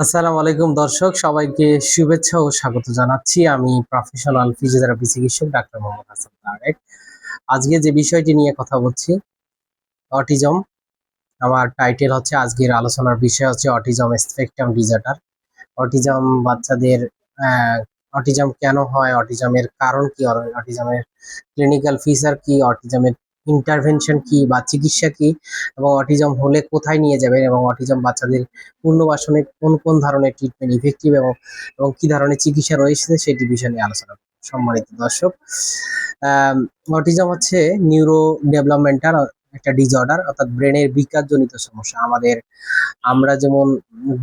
আসসালামু আলাইকুম দর্শক, সবাইকে শুভেচ্ছা ও স্বাগত জানাচ্ছি। আমি প্রফেশনাল ফিজিওথেরাপি চিকিৎসক ডাক্তার মোহাম্মদ হাসান তারেক। আজকে যে বিষয়টি নিয়ে কথা বলছি, অটিজম। আমার টাইটেল হচ্ছে, আজকের আলোচনার বিষয় হচ্ছে অটিজম স্পেকট্রাম ডিসঅর্ডার। অটিজম বাচ্চাদের অটিজম কেন হয়, অটিজমের কারণ কি, অটিজমের ক্লিনিক্যাল ফিচার কি, অটিজমের ইন্টারভেনশন কি বা চিকিৎসা কি, এবং অটিজম হলে কোথায় নিয়ে যাবেন, এবং অটিজম বাচ্চাদের পুনর্বাসনে কোন কোন ধরনের ট্রিটমেন্ট ইফেক্টিভ এবং এবং কি ধরনের চিকিৎসা রয়েছে সেটি বিষয় নিয়ে আলোচনা করব। সম্মানিত দর্শক, অটিজম হচ্ছে নিউরো ডেভেলপমেন্টাল একটা ডিসঅর্ডার, অর্থাৎ ব্রেনের বিকাশজনিত সমস্যা। আমরা যেমন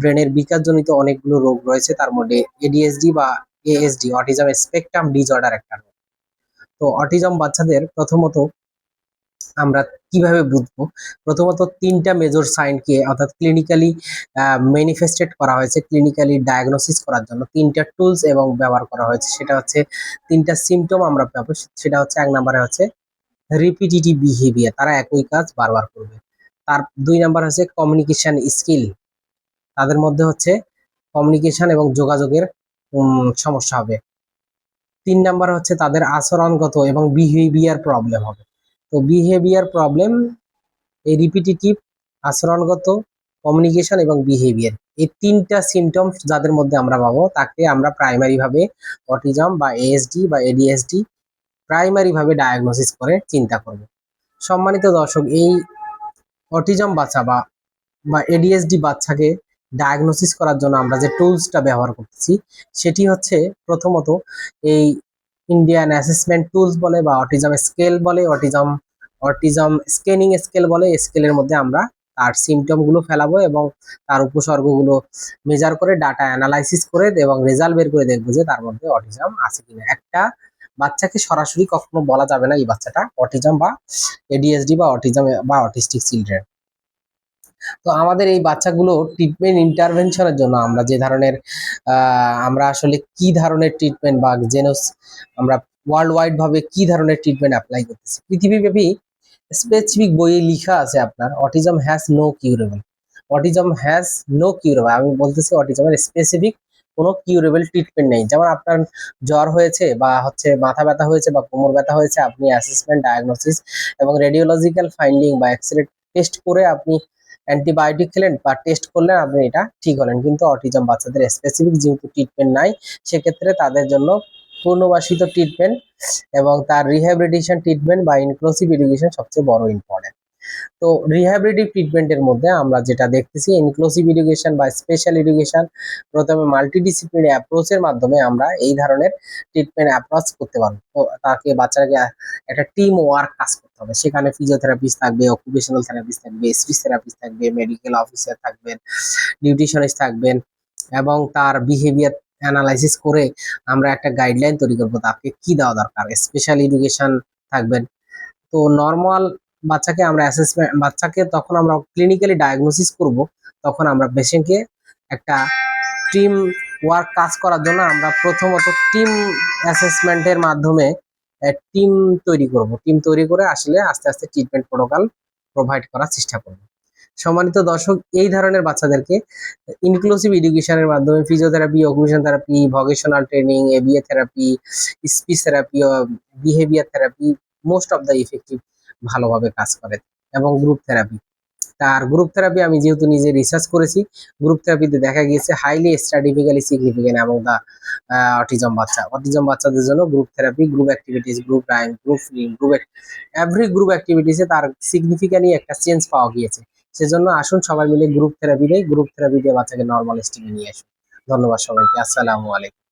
ব্রেনের বিকাশজনিত অনেকগুলো রোগ রয়েছে, তার মধ্যে এডিএসডি বা এএসডি, অটিজম স্পেকট্রাম ডিসঅর্ডার একটা রোগ। তো অটিজম বাচ্চাদের প্রথমত আমরা কিভাবে বুঝবো? প্রথমত তিনটা মেজর সাইনকে, অর্থাৎ ক্লিনিক্যালি ম্যানিফেস্টেড করা হয়েছে, ক্লিনিক্যালি ডায়াগনোসিস করার জন্য তিনটা টুলস এবং ব্যবহার করা হয়েছে। সেটা হচ্ছে তিনটা সিমটম আমরা পাবো। সেটা হচ্ছে, এক নম্বরে হচ্ছে রিপিটিটিভ বিহেভিয়ার, তারা একই কাজ বারবার করবে। তার দুই নাম্বার হচ্ছে কমিউনিকেশন স্কিল, তাদের মধ্যে হচ্ছে কমিউনিকেশন এবং যোগাযোগের সমস্যা হবে। তিন নাম্বার হচ্ছে তাদের আচরণগত এবং বিহেভিয়ার প্রবলেম হবে। তো বিহেভিয়ার প্রবলেম, এই রিপিটিটিভ, আচরণগত, কমিউনিকেশন এবং বিহেভিয়ার, এই তিনটা সিমটমস যাদের মধ্যে আমরা পাবো, তাকে আমরা প্রাইমারি ভাবে অটিজম বা এএসডি বা এডিএসডি প্রাইমারি ভাবে ডায়াগনোসিস করে চিন্তা করব। সম্মানিত দর্শক, এই অটিজম বাচ্চা বা বা এডিএসডি বাচ্চাকে ডায়াগনোসিস করার জন্য আমরা যে টুলসটা ব্যবহার করতেছি, সেটি হচ্ছে প্রথমত এই ইন্ডিয়ান অ্যাসেসমেন্ট টুলস বলে বা অটিজম স্কেল বলে, অটিজম অটিজম স্ক্যানিং স্কেল বলে। স্কেলের মধ্যে আমরা তার সিমটম গুলো ফেলাবো এবং তার উপসর্গগুলো মেজার করে ডাটা অ্যানালাইসিস করে এবং রেজাল্ট বের করে দেখবো যে তার মধ্যে অটিজম আছে কিনা। একটা বাচ্চাকে সরাসরি কখনো বলা যাবে না এই বাচ্চাটা অটিজম বা এডিএসডি বা অটিজম বা অটিস্টিক চিলড্রেন। তো আমাদের এই বাচ্চাগুলো ট্রিটমেন্ট ইন্টারভেনশনের জন্য আমরা যে ধরনের আমরা আসলে কি ধরনের ট্রিটমেন্ট বা জেনোস, আমরা ওয়ার্ল্ড ওয়াইড ভাবে কি ধরনের ট্রিটমেন্ট অ্যাপ্লাই করতেছি, পৃথিবীব্যাপী স্পেসিফিক বইয়ে লেখা আছে আপনার, autism has no curable. Autism has no curable, আমি বলতেছি অটিজমের স্পেসিফিক কোনো কিউরেবল ট্রিটমেন্ট নেই। যেমন আপনার জ্বর হয়েছে বা হচ্ছে মাথা ব্যথা হয়েছে বা কোমর ব্যথা হয়েছে, আপনি অ্যাসেসমেন্ট, ডায়াগনোসিস এবং রেডিওলজিক্যাল ফাইন্ডিং বা এক্সরে টেস্ট করে আপনি অ্যান্টিবায়োটিক খেলেন বা টেস্ট করলেন, আপনি এটা ঠিক হলেন। কিন্তু অটিজম বাচ্চাদের স্পেসিফিক যেহেতু ট্রিটমেন্ট নাই, সেক্ষেত্রে তাদের জন্য পুনর্বাসিত ট্রিটমেন্ট এবং তার রিহ্যাবিলিটেশন ট্রিটমেন্ট বা ইনক্লুসিভ এডুকেশন সবচেয়ে বড় ইম্পর্টেন্ট। তো রিহ্যাবিলিটেটিভ ট্রিটমেন্টের মধ্যে আমরা যেটা দেখতেছি, ইনক্লুসিভ এডুকেশন বা স্পেশাল এডুকেশন, প্রথমে মাল্টিডিসিপ্লিনারি অ্যাপ্রোচের মাধ্যমে আমরা এই ধরনের ট্রিটমেন্ট অ্যাপ্রোচ করতে পারবো। তো তাকে বাচ্চাকে একটা টিম ওয়ার্ক কাজ করতে হবে। সেখানে ফিজিওথেরাপিস্ট থাকবে, অকুপেশনাল থেরাপিস্ট থাকবে, স্পিচ থেরাপিস্ট থাকবে, মেডিকেল অফিসার থাকবেন, নিউট্রিশনিস্ট থাকবেন, এবং তার বিহেভিয়ার অ্যানালাইসিস করে আমরা একটা গাইডলাইন তৈরি করবো তাকে কি দেওয়া দরকার। স্পেশাল এডুকেশন থাকবেন। তো নর্মাল বাচ্চাকে আমরা অ্যাসেসমেন্ট, বাচ্চাকে তখন আমরা ক্লিনিক্যালি ডায়াগনোসিস করব, তখন আমরা পেশেন্টকে একটা টিম ওয়ার্ক কাজ করার জন্য আমরা প্রথমত টিম অ্যাসেসমেন্টের মাধ্যমে টিম তৈরি করব। টিম তৈরি করে আসলে আস্তে আস্তে ট্রিটমেন্ট প্রোটোকল প্রোভাইড করার চেষ্টা করব। সম্মানিত দর্শক, এই ধরনের বাচ্চাদেরকে ইনক্লুসিভ এডুকেশনের মাধ্যমে physiotherapy, occupation therapy, vocational training, ABA therapy, speech therapy, behaviour therapy most of the effective ভালোভাবে কাজ করে। এবং গ্রুপ থেরাপি, তার গ্রুপ থেরাপি আমি যেহেতু নিজে রিসার্চ করেছি, গ্রুপ থেরাপিতে দেখা গিয়েছে হাইলি স্ট্র্যাটিফিক্যালি সিগনিফিকেন্ট এবং দা অটিজম বাচ্চাদের জন্য group therapy, group activities, group time, group feeling, every group অ্যাক্টিভিটিসে তার সিগনিফিক্যান্টলি একটা চেঞ্জ পাওয়া গিয়েছে। সেজন্য আসুন সবাই মিলে গ্রুপ থেরাপি দেই, গ্রুপ থেরাপি দিয়ে বাচ্চাকে নর্মাল স্টেজে নিয়ে আসুন। ধন্যবাদ সবাইকে। আসসালামু আলাইকুম।